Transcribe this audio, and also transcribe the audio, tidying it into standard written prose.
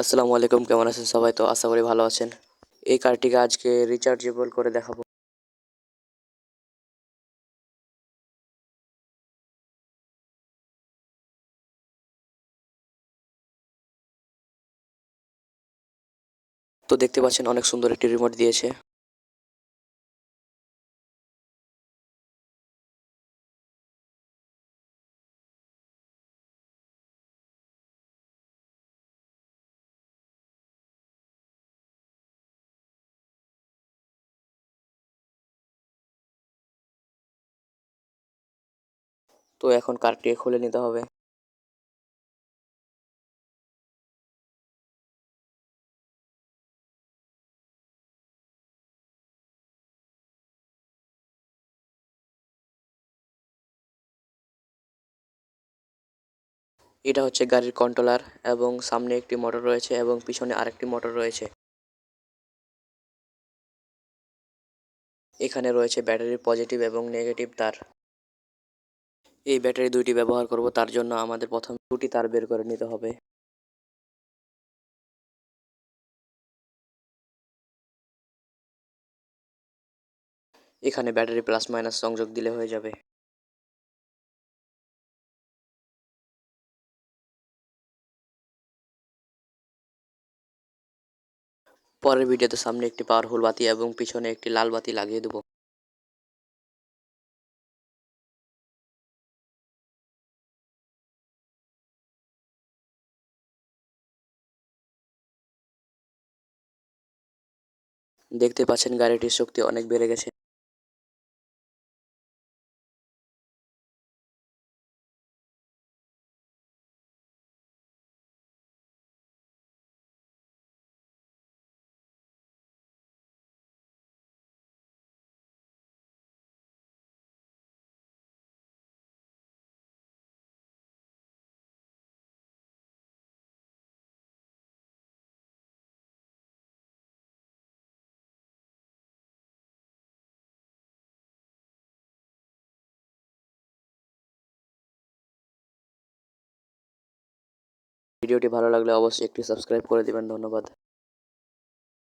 আসসালামু আলাইকুম, কেমন আছেন সবাই? তো আশা করি ভালো আছেন। এই কারটিকে আজকে রিচার্জেবল করে দেখাবো। তো দেখতে পাচ্ছেন অনেক সুন্দর একটি রিমোট দিয়েছে। তো এখন কারটিকে খুলে নিতে হবে। এটা হচ্ছে গাড়ির কন্ট্রোলার এবং সামনে একটি মোটর রয়েছে এবং পিছনে আরেকটি মোটর রয়েছে। এখানে রয়েছে ব্যাটারির পজিটিভ এবং নেগেটিভ তার। এই ব্যাটারি দুইটি ব্যবহার করব, তার জন্য আমাদের প্রথমে দুটি তার বের করে নিতে হবে। এখানে ব্যাটারি প্লাস মাইনাস সংযোগ দিলে হয়ে যাবে। পরের ভিডিওতে সামনে একটি পাওয়ারফুল বাতি এবং পিছনে একটি লাল বাতি লাগিয়ে দেবো। দেখতে পাচ্ছেন গাড়িটির শক্তি অনেক বেড়ে গেছে। ভিডিওটি ভালো লাগলে অবশ্যই একটি সাবস্ক্রাইব করে দিবেন। ধন্যবাদ।